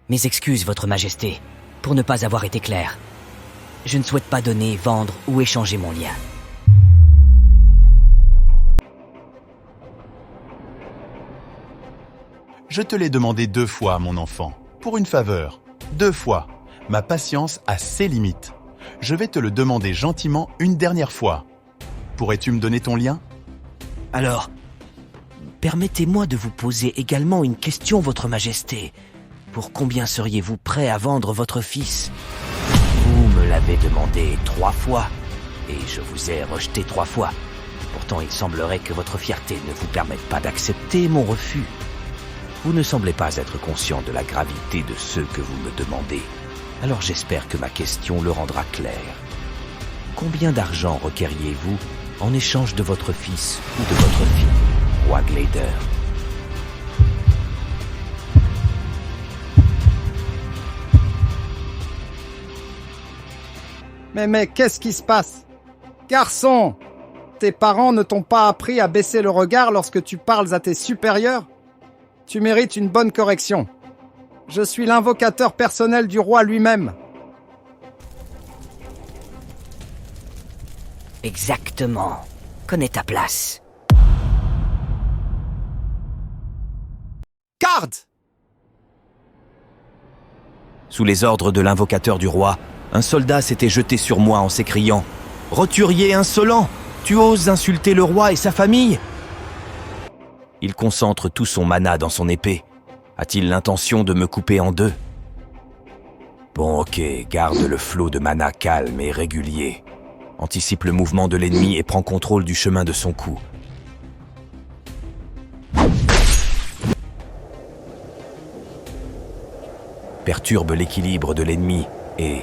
Mes excuses, Votre Majesté, pour ne pas avoir été clair. Je ne souhaite pas donner, vendre ou échanger mon lien. Je te l'ai demandé 2 fois, mon enfant, pour une faveur. 2 fois. Ma patience a ses limites. Je vais te le demander gentiment une dernière fois. Pourrais-tu me donner ton lien? Alors, permettez-moi de vous poser également une question, Votre Majesté. Pour combien seriez-vous prêt à vendre votre fils? Vous me l'avez demandé 3 fois, et je vous ai rejeté 3 fois. Pourtant, il semblerait que votre fierté ne vous permette pas d'accepter mon refus. Vous ne semblez pas être conscient de la gravité de ce que vous me demandez. Alors j'espère que ma question le rendra clair. Combien d'argent requériez-vous en échange de votre fils ou de votre fille, roi Glader? Mais qu'est-ce qui se passe? Garçon, tes parents ne t'ont pas appris à baisser le regard lorsque tu parles à tes supérieurs? Tu mérites une bonne correction. Je suis l'invocateur personnel du roi lui-même. Exactement. Connais ta place. Garde! Sous les ordres de l'invocateur du roi, un soldat s'était jeté sur moi en s'écriant « Roturier insolent! Tu oses insulter le roi et sa famille ?» Il concentre tout son mana dans son épée. A-t-il l'intention de me couper en 2? Bon, ok, garde le flot de mana calme et régulier. Anticipe le mouvement de l'ennemi et prend contrôle du chemin de son coup. Perturbe l'équilibre de l'ennemi et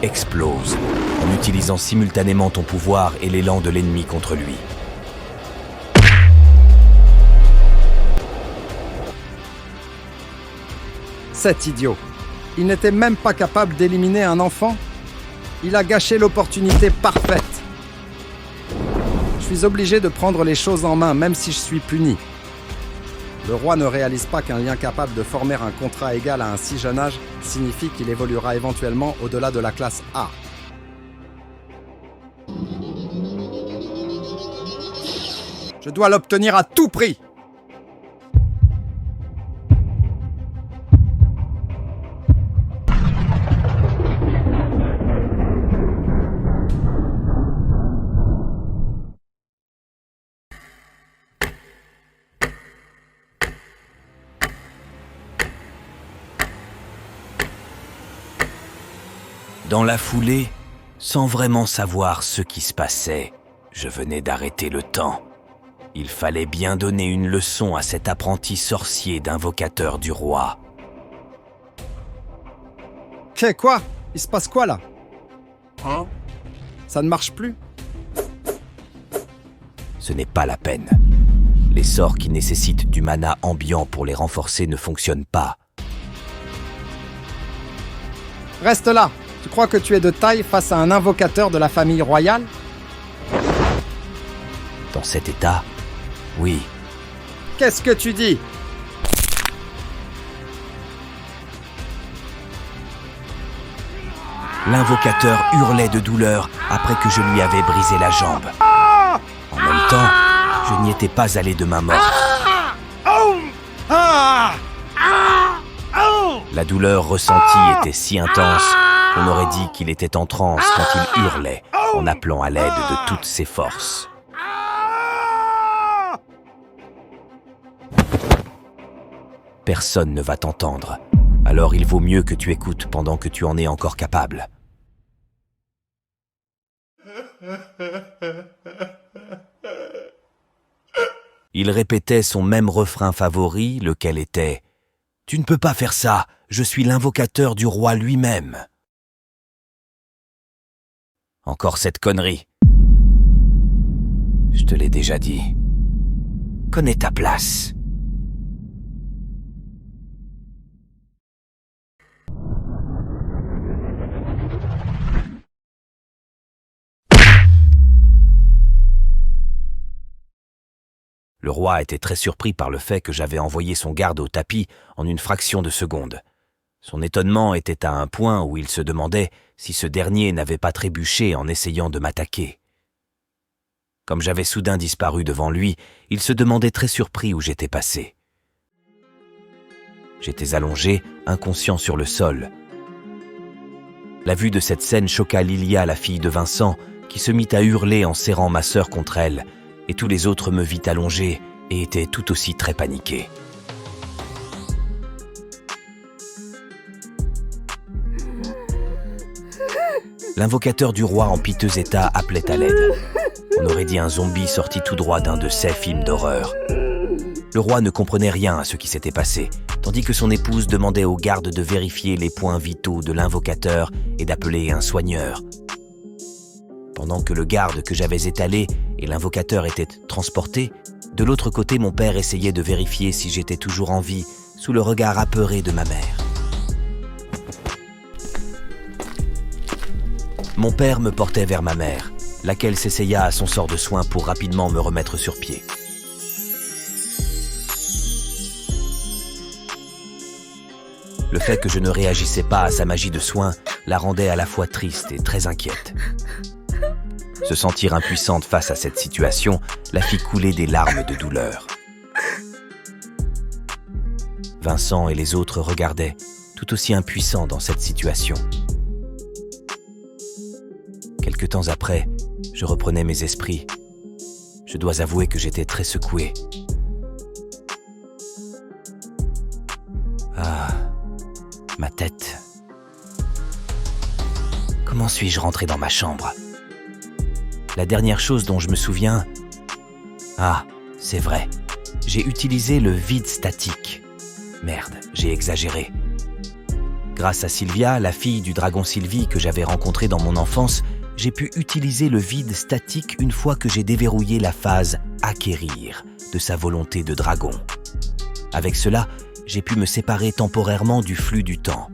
explose en utilisant simultanément ton pouvoir et l'élan de l'ennemi contre lui. Cet idiot. Il n'était même pas capable d'éliminer un enfant. Il a gâché l'opportunité parfaite. Je suis obligé de prendre les choses en main, même si je suis puni. Le roi ne réalise pas qu'un lien capable de former un contrat égal à un si jeune âge signifie qu'il évoluera éventuellement au-delà de la classe A. Je dois l'obtenir à tout prix. Dans la foulée, sans vraiment savoir ce qui se passait, je venais d'arrêter le temps. Il fallait bien donner une leçon à cet apprenti sorcier d'invocateur du roi. Quoi? Il se passe quoi là? Hein? Ça ne marche plus? Ce n'est pas la peine. Les sorts qui nécessitent du mana ambiant pour les renforcer ne fonctionnent pas. Reste là. Tu crois que tu es de taille face à un invocateur de la famille royale? Dans cet état, oui. Qu'est-ce que tu dis? L'invocateur hurlait de douleur après que je lui avais brisé la jambe. En même temps, je n'y étais pas allé de main morte. La douleur ressentie était si intense qu'on aurait dit qu'il était en transe quand il hurlait en appelant à l'aide de toutes ses forces. Personne ne va t'entendre, alors il vaut mieux que tu écoutes pendant que tu en es encore capable. Il répétait son même refrain favori, lequel était « Tu ne peux pas faire ça, je suis l'invocateur du roi lui-même. » Encore cette connerie. Je te l'ai déjà dit. Connais ta place. Le roi était très surpris par le fait que j'avais envoyé son garde au tapis en une fraction de seconde. Son étonnement était à un point où il se demandait si ce dernier n'avait pas trébuché en essayant de m'attaquer. Comme j'avais soudain disparu devant lui, il se demandait très surpris où j'étais passé. J'étais allongé, inconscient sur le sol. La vue de cette scène choqua Lilia, la fille de Vincent, qui se mit à hurler en serrant ma sœur contre elle, et tous les autres me virent allongé et étaient tout aussi très paniqués. L'invocateur du roi en piteux état appelait à l'aide. On aurait dit un zombie sorti tout droit d'un de ces films d'horreur. Le roi ne comprenait rien à ce qui s'était passé, tandis que son épouse demandait aux gardes de vérifier les points vitaux de l'invocateur et d'appeler un soigneur. Pendant que le garde que j'avais étalé et l'invocateur étaient transportés, de l'autre côté, mon père essayait de vérifier si j'étais toujours en vie, sous le regard apeuré de ma mère. Mon père me portait vers ma mère, laquelle s'essaya à son sort de soin pour rapidement me remettre sur pied. Le fait que je ne réagissais pas à sa magie de soin la rendait à la fois triste et très inquiète. Se sentir impuissante face à cette situation la fit couler des larmes de douleur. Vincent et les autres regardaient, tout aussi impuissants dans cette situation. Quelque temps après, je reprenais mes esprits. Je dois avouer que j'étais très secoué. Ah, ma tête. Comment suis-je rentré dans ma chambre ? La dernière chose dont je me souviens... Ah, c'est vrai. J'ai utilisé le vide statique. Merde, j'ai exagéré. Grâce à Sylvia, la fille du dragon Sylvie que j'avais rencontrée dans mon enfance, j'ai pu utiliser le vide statique une fois que j'ai déverrouillé la phase « acquérir » de sa volonté de dragon. Avec cela, j'ai pu me séparer temporairement du flux du temps.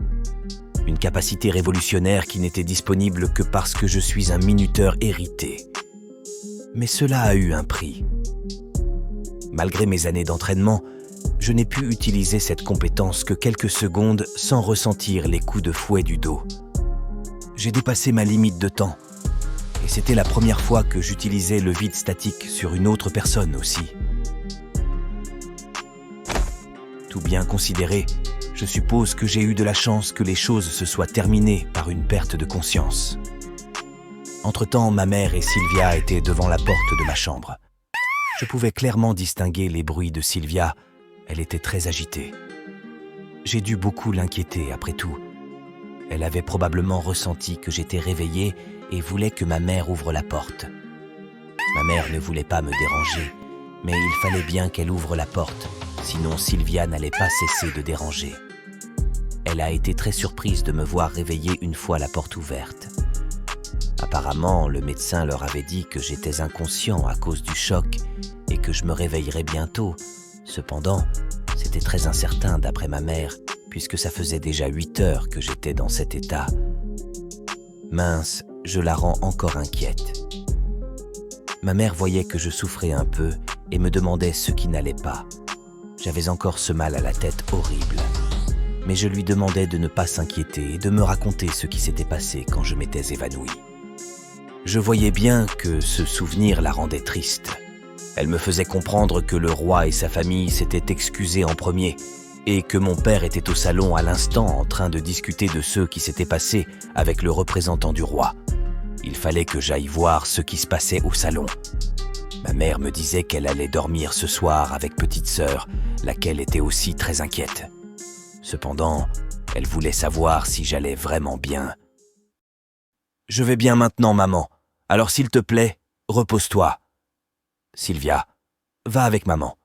Une capacité révolutionnaire qui n'était disponible que parce que je suis un minuteur hérité. Mais cela a eu un prix. Malgré mes années d'entraînement, je n'ai pu utiliser cette compétence que quelques secondes sans ressentir les coups de fouet du dos. J'ai dépassé ma limite de temps. Et c'était la première fois que j'utilisais le vide statique sur une autre personne aussi. Tout bien considéré, je suppose que j'ai eu de la chance que les choses se soient terminées par une perte de conscience. Entre-temps, ma mère et Sylvia étaient devant la porte de ma chambre. Je pouvais clairement distinguer les bruits de Sylvia. Elle était très agitée. J'ai dû beaucoup l'inquiéter après tout. Elle avait probablement ressenti que j'étais réveillé et voulait que ma mère ouvre la porte. Ma mère ne voulait pas me déranger, mais il fallait bien qu'elle ouvre la porte, sinon Sylvia n'allait pas cesser de déranger. Elle a été très surprise de me voir réveillé une fois la porte ouverte. Apparemment, le médecin leur avait dit que j'étais inconscient à cause du choc et que je me réveillerais bientôt. Cependant, c'était très incertain d'après ma mère, puisque ça faisait déjà 8 heures que j'étais dans cet état. Mince, je la rends encore inquiète. Ma mère voyait que je souffrais un peu et me demandait ce qui n'allait pas. J'avais encore ce mal à la tête horrible. Mais je lui demandais de ne pas s'inquiéter et de me raconter ce qui s'était passé quand je m'étais évanoui. Je voyais bien que ce souvenir la rendait triste. Elle me faisait comprendre que le roi et sa famille s'étaient excusés en premier et que mon père était au salon à l'instant en train de discuter de ce qui s'était passé avec le représentant du roi. Il fallait que j'aille voir ce qui se passait au salon. Ma mère me disait qu'elle allait dormir ce soir avec petite sœur, laquelle était aussi très inquiète. Cependant, elle voulait savoir si j'allais vraiment bien. « Je vais bien maintenant, maman. Alors s'il te plaît, repose-toi. Sylvia, va avec maman. »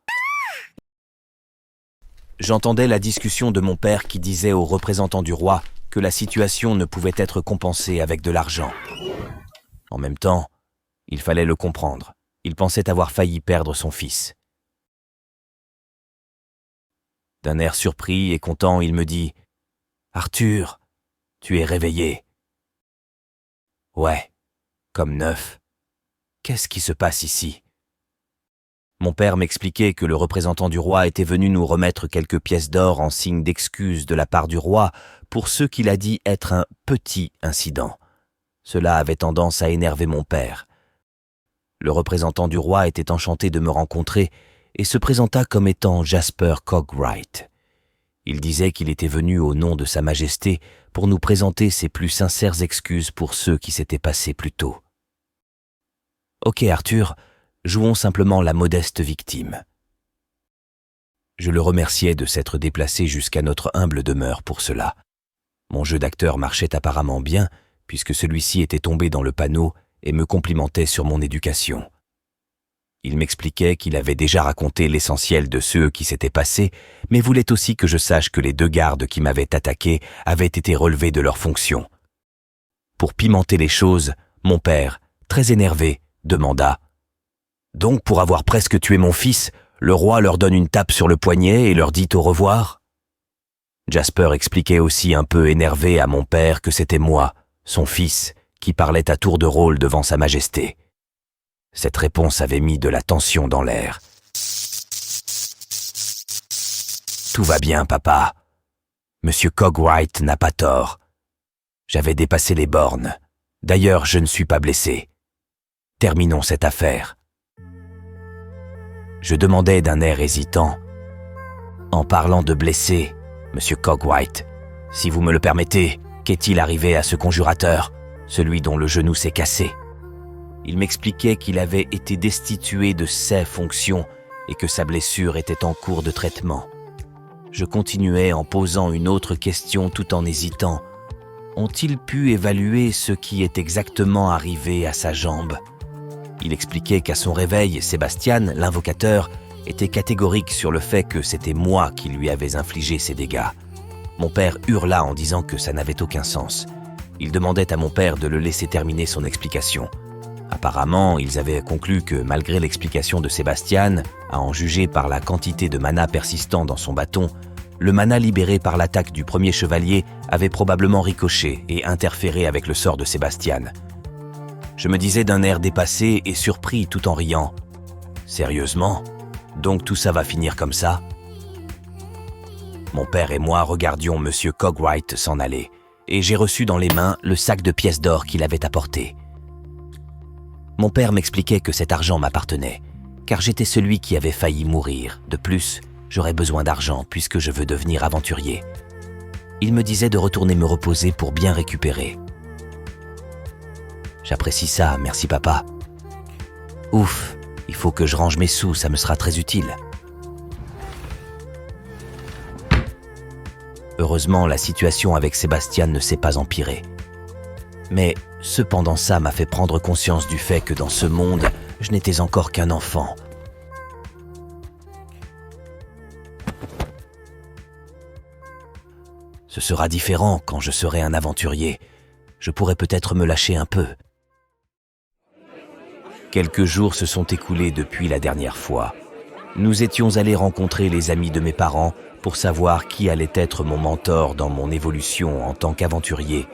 J'entendais la discussion de mon père qui disait au représentant du roi que la situation ne pouvait être compensée avec de l'argent. En même temps, il fallait le comprendre. Il pensait avoir failli perdre son fils. D'un air surpris et content, il me dit « Arthur, tu es réveillé. » « Ouais, comme neuf. Qu'est-ce qui se passe ici ?» Mon père m'expliquait que le représentant du roi était venu nous remettre quelques pièces d'or en signe d'excuse de la part du roi pour ce qu'il a dit être un petit incident. Cela avait tendance à énerver mon père. Le représentant du roi était enchanté de me rencontrer et se présenta comme étant Jasper Cogwright. Il disait qu'il était venu au nom de Sa Majesté pour nous présenter ses plus sincères excuses pour ceux qui s'étaient passés plus tôt. « Ok Arthur, jouons simplement la modeste victime. » Je le remerciais de s'être déplacé jusqu'à notre humble demeure pour cela. Mon jeu d'acteur marchait apparemment bien, puisque celui-ci était tombé dans le panneau et me complimentait sur mon éducation. Il m'expliquait qu'il avait déjà raconté l'essentiel de ce qui s'était passé, mais voulait aussi que je sache que les 2 gardes qui m'avaient attaqué avaient été relevés de leurs fonctions. Pour pimenter les choses, mon père, très énervé, demanda « Donc pour avoir presque tué mon fils, le roi leur donne une tape sur le poignet et leur dit au revoir ?» Jasper expliquait aussi un peu énervé à mon père que c'était moi, son fils, qui parlait à tour de rôle devant Sa Majesté. Cette réponse avait mis de la tension dans l'air. « Tout va bien, papa. Monsieur Cogwright n'a pas tort. J'avais dépassé les bornes. D'ailleurs, je ne suis pas blessé. Terminons cette affaire. » Je demandais d'un air hésitant. « En parlant de blessé, Monsieur Cogwright, si vous me le permettez, qu'est-il arrivé à ce conjurateur, celui dont le genou s'est cassé ?» Il m'expliquait qu'il avait été destitué de ses fonctions et que sa blessure était en cours de traitement. Je continuais en posant une autre question tout en hésitant. Ont-ils pu évaluer ce qui est exactement arrivé à sa jambe ? Il expliquait qu'à son réveil, Sébastien, l'invocateur, était catégorique sur le fait que c'était moi qui lui avais infligé ces dégâts. Mon père hurla en disant que ça n'avait aucun sens. Il demandait à mon père de le laisser terminer son explication. Apparemment, ils avaient conclu que malgré l'explication de Sébastien, à en juger par la quantité de mana persistant dans son bâton, le mana libéré par l'attaque du premier chevalier avait probablement ricoché et interféré avec le sort de Sébastien. Je me disais d'un air dépassé et surpris tout en riant. « Sérieusement ? Donc tout ça va finir comme ça ?» Mon père et moi regardions Monsieur Cogwright s'en aller, et j'ai reçu dans les mains le sac de pièces d'or qu'il avait apporté. Mon père m'expliquait que cet argent m'appartenait, car j'étais celui qui avait failli mourir. De plus, j'aurais besoin d'argent puisque je veux devenir aventurier. Il me disait de retourner me reposer pour bien récupérer. J'apprécie ça, merci papa. Ouf, il faut que je range mes sous, ça me sera très utile. Heureusement, la situation avec Sébastien ne s'est pas empirée. Mais cependant ça m'a fait prendre conscience du fait que dans ce monde, je n'étais encore qu'un enfant. Ce sera différent quand je serai un aventurier. Je pourrais peut-être me lâcher un peu. Quelques jours se sont écoulés depuis la dernière fois. Nous étions allés rencontrer les amis de mes parents pour savoir qui allait être mon mentor dans mon évolution en tant qu'aventurier.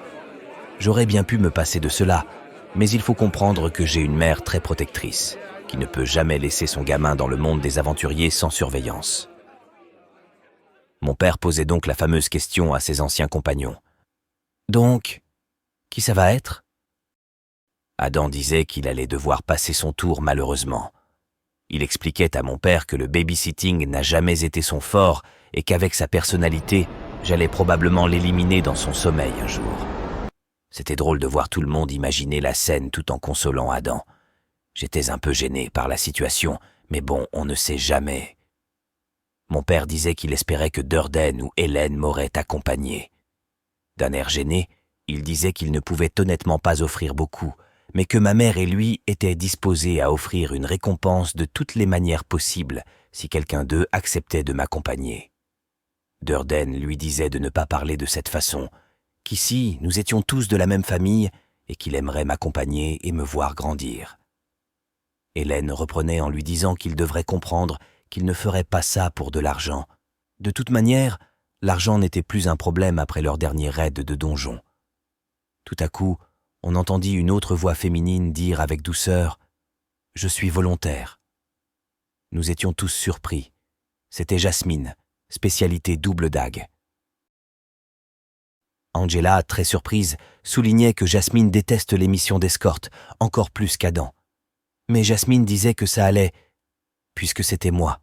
J'aurais bien pu me passer de cela, mais il faut comprendre que j'ai une mère très protectrice, qui ne peut jamais laisser son gamin dans le monde des aventuriers sans surveillance. Mon père posait donc la fameuse question à ses anciens compagnons. « Donc, qui ça va être ?» Adam disait qu'il allait devoir passer son tour malheureusement. Il expliquait à mon père que le babysitting n'a jamais été son fort et qu'avec sa personnalité, j'allais probablement l'éliminer dans son sommeil un jour. C'était drôle de voir tout le monde imaginer la scène tout en consolant Adam. J'étais un peu gêné par la situation, mais bon, on ne sait jamais. Mon père disait qu'il espérait que Durden ou Hélène m'auraient accompagné. D'un air gêné, il disait qu'il ne pouvait honnêtement pas offrir beaucoup, mais que ma mère et lui étaient disposés à offrir une récompense de toutes les manières possibles si quelqu'un d'eux acceptait de m'accompagner. Durden lui disait de ne pas parler de cette façon, qu'ici nous étions tous de la même famille et qu'il aimerait m'accompagner et me voir grandir. Hélène reprenait en lui disant qu'il devrait comprendre qu'il ne ferait pas ça pour de l'argent. De toute manière, l'argent n'était plus un problème après leur dernier raid de donjon. Tout à coup, on entendit une autre voix féminine dire avec douceur « Je suis volontaire ». Nous étions tous surpris. C'était Jasmine, spécialité double dague. Angela, très surprise, soulignait que Jasmine déteste les missions d'escorte, encore plus qu'Adam. Mais Jasmine disait que ça allait, puisque c'était moi.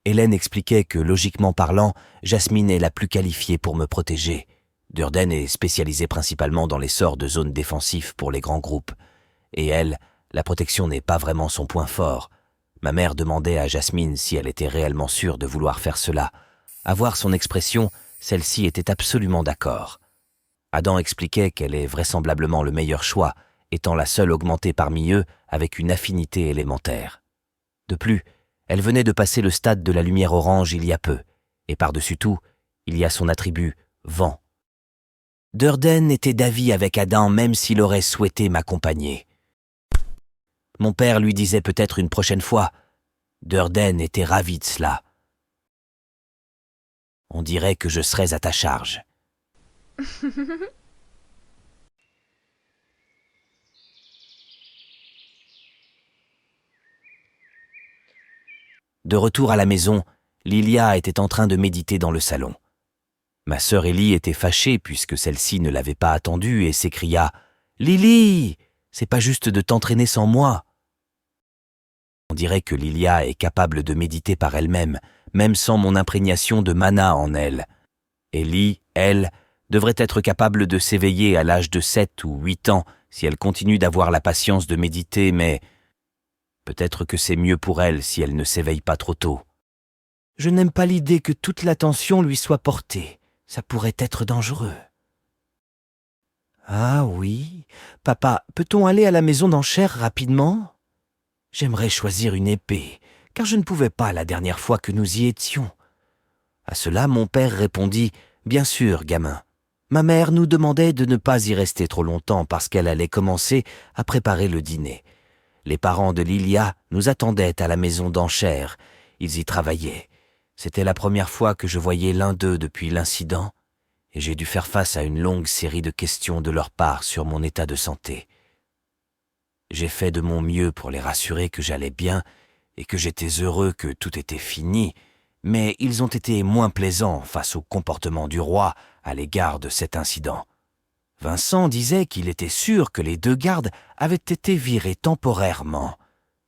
Hélène expliquait que, logiquement parlant, Jasmine est la plus qualifiée pour me protéger. Durden est spécialisée principalement dans les sorts de zones défensives pour les grands groupes. Et elle, la protection n'est pas vraiment son point fort. Ma mère demandait à Jasmine si elle était réellement sûre de vouloir faire cela. À voir son expression, celle-ci était absolument d'accord. Adam expliquait qu'elle est vraisemblablement le meilleur choix, étant la seule augmentée parmi eux avec une affinité élémentaire. De plus, elle venait de passer le stade de la lumière orange il y a peu, et par-dessus tout, il y a son attribut vent. Durden était d'avis avec Adam même s'il aurait souhaité m'accompagner. Mon père lui disait peut-être une prochaine fois. Durden était ravi de cela. On dirait que je serais à ta charge. De retour à la maison, Lilia était en train de méditer dans le salon. Ma sœur Ellie était fâchée puisque celle-ci ne l'avait pas attendue et s'écria « Lily, c'est pas juste de t'entraîner sans moi !» On dirait que Lilia est capable de méditer par elle-même, même sans mon imprégnation de mana en elle. Ellie, elle, devrait être capable de s'éveiller à l'âge de 7 ou 8 ans si elle continue d'avoir la patience de méditer, mais peut-être que c'est mieux pour elle si elle ne s'éveille pas trop tôt. Je n'aime pas l'idée que toute l'attention lui soit portée. Ça pourrait être dangereux. Ah oui, papa, peut-on aller à la maison d'enchères rapidement? J'aimerais choisir une épée, car je ne pouvais pas la dernière fois que nous y étions. À cela, mon père répondit « Bien sûr, gamin. Ma mère nous demandait de ne pas y rester trop longtemps parce qu'elle allait commencer à préparer le dîner. Les parents de Lilia nous attendaient à la maison d'enchères. Ils y travaillaient. C'était la première fois que je voyais l'un d'eux depuis l'incident, et j'ai dû faire face à une longue série de questions de leur part sur mon état de santé. J'ai fait de mon mieux pour les rassurer que j'allais bien et que j'étais heureux que tout était fini, mais ils ont été moins plaisants face au comportement du roi à l'égard de cet incident. Vincent disait qu'il était sûr que les 2 gardes avaient été virés temporairement,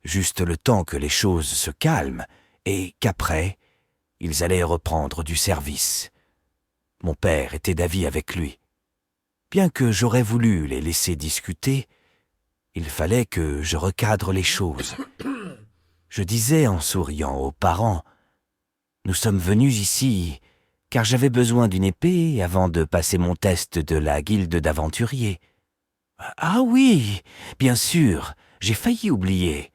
juste le temps que les choses se calment, et qu'après, ils allaient reprendre du service. Mon père était d'avis avec lui. Bien que j'aurais voulu les laisser discuter, il fallait que je recadre les choses. Je disais en souriant aux parents, « Nous sommes venus ici car j'avais besoin d'une épée avant de passer mon test de la guilde d'aventuriers. »« Ah oui, bien sûr, j'ai failli oublier, »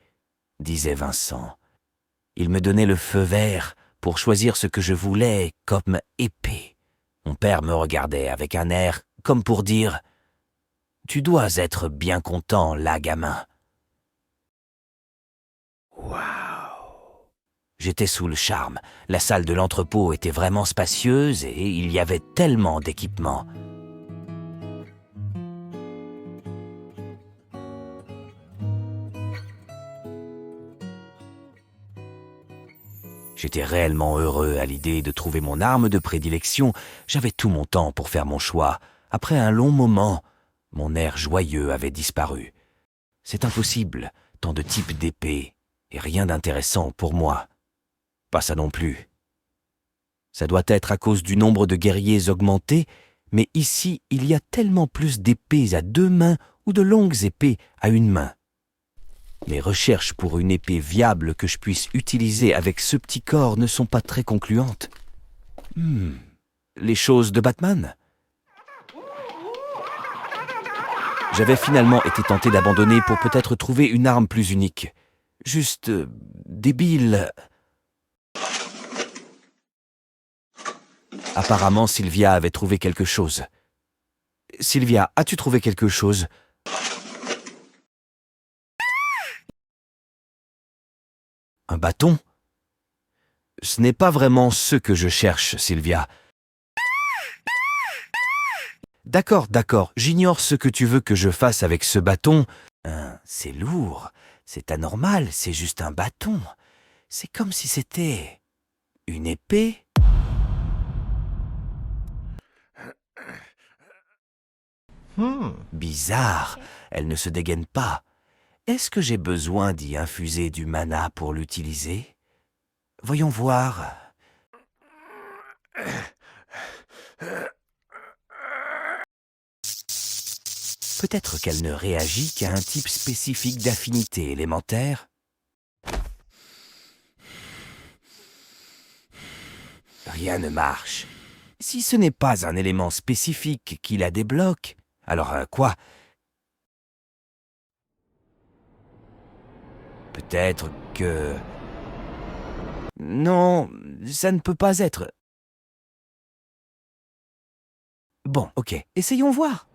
disait Vincent. Il me donnait le feu vert pour choisir ce que je voulais comme épée. Mon père me regardait avec un air comme pour dire « Tu dois être bien content, là, gamin. » Waouh! J'étais sous le charme. La salle de l'entrepôt était vraiment spacieuse et il y avait tellement d'équipements. J'étais réellement heureux à l'idée de trouver mon arme de prédilection. J'avais tout mon temps pour faire mon choix. Après un long moment, mon air joyeux avait disparu. C'est impossible, tant de types d'épées, et rien d'intéressant pour moi. Pas ça non plus. Ça doit être à cause du nombre de guerriers augmenté, mais ici, il y a tellement plus d'épées à 2 mains ou de longues épées à 1 main. Mes recherches pour une épée viable que je puisse utiliser avec ce petit corps ne sont pas très concluantes. Les choses de Batman? J'avais finalement été tenté d'abandonner pour peut-être trouver une arme plus unique. Juste débile. Apparemment, Sylvia avait trouvé quelque chose. Sylvia, as-tu trouvé quelque chose? Un bâton? Ce n'est pas vraiment ce que je cherche, Sylvia. D'accord, j'ignore ce que tu veux que je fasse avec ce bâton. C'est lourd, c'est anormal, c'est juste un bâton. C'est comme si c'était une épée. Bizarre, elle ne se dégaine pas. Est-ce que j'ai besoin d'y infuser du mana pour l'utiliser? Voyons voir. Peut-être qu'elle ne réagit qu'à un type spécifique d'affinité élémentaire. Rien ne marche. Si ce n'est pas un élément spécifique qui la débloque, alors quoi? Peut-être que... Non, ça ne peut pas être. Bon, ok, essayons voir.